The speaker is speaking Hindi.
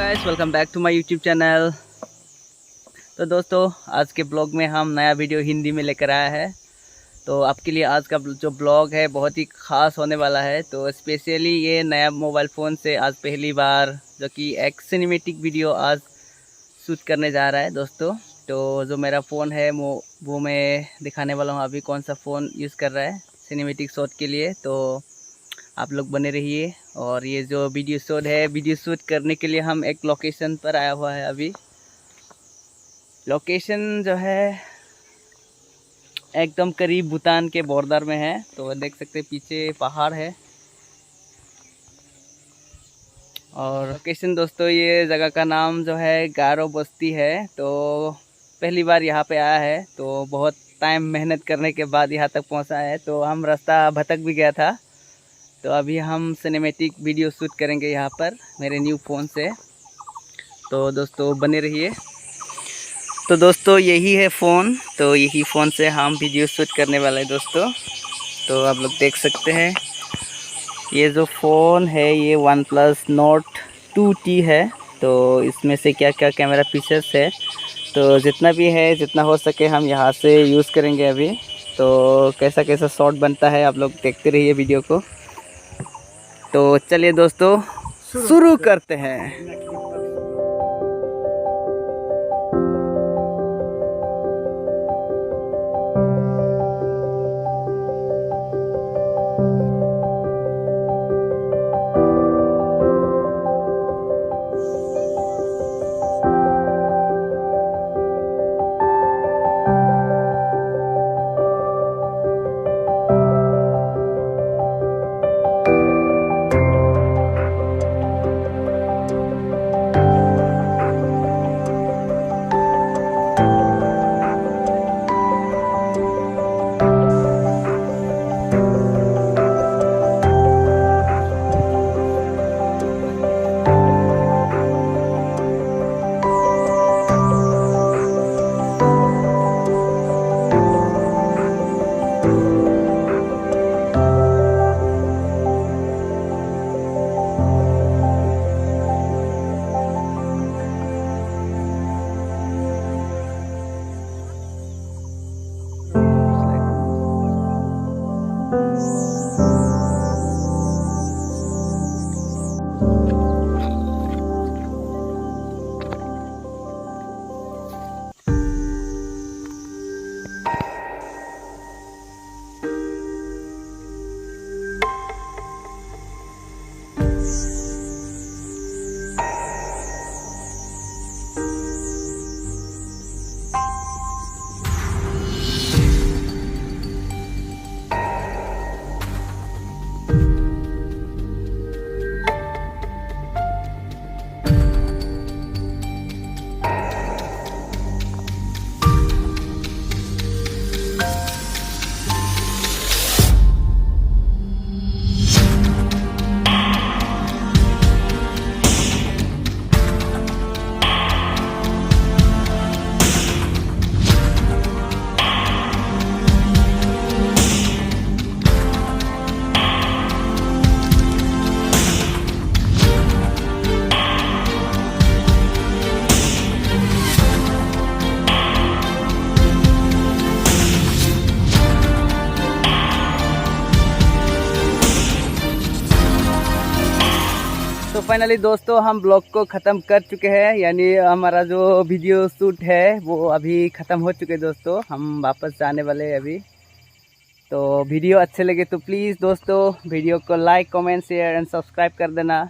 Guys, welcome back to my YouTube channel. तो दोस्तों, आज के ब्लॉग में हम नया वीडियो हिंदी में लेकर आया है। तो आपके लिए आज का जो ब्लॉग है बहुत ही ख़ास होने वाला है। तो स्पेशली ये नया मोबाइल फ़ोन से आज पहली बार जो कि एक सिनेमेटिक वीडियो आज शूट करने जा रहा है दोस्तों। तो जो मेरा फ़ोन है वो मैं दिखाने वाला हूँ अभी कौन सा फ़ोन यूज़ कर रहा है सिनेमेटिक शॉट के लिए। तो आप लोग बने रहिए। और ये जो वीडियो शूट करने के लिए हम एक लोकेशन पर आया हुआ है। अभी लोकेशन जो है एकदम करीब भूटान के बॉर्डर में है। तो देख सकते हैं पीछे पहाड़ है। और लोकेशन दोस्तों, ये जगह का नाम जो है गारो बस्ती है। तो पहली बार यहाँ पे आया है, तो बहुत टाइम मेहनत करने के बाद यहाँ तक पहुँचा है। तो हम रास्ता भटक भी गया था। तो अभी हम सिनेमैटिक वीडियो शूट करेंगे यहाँ पर मेरे न्यू फ़ोन से। तो दोस्तों बने रहिए। तो दोस्तों यही है फ़ोन। तो यही फ़ोन से हम वीडियो शूट करने वाले हैं दोस्तों। तो आप लोग देख सकते हैं ये जो फ़ोन है ये वन प्लस नोट 2T है। तो इसमें से क्या क्या कैमरा फीचर्स है, तो जितना भी है जितना हो सके हम यहाँ से यूज़ करेंगे अभी। तो कैसा कैसा शॉट बनता है आप लोग देखते रहिए वीडियो को। तो चलिए दोस्तों शुरू करते हैं। तो फाइनली दोस्तों हम ब्लॉग को ख़त्म कर चुके हैं, यानी हमारा जो वीडियो शूट है वो अभी ख़त्म हो चुके हैं दोस्तों। हम वापस जाने वाले हैं अभी। तो वीडियो अच्छे लगे तो प्लीज़ दोस्तों वीडियो को like comment share and subscribe कर देना।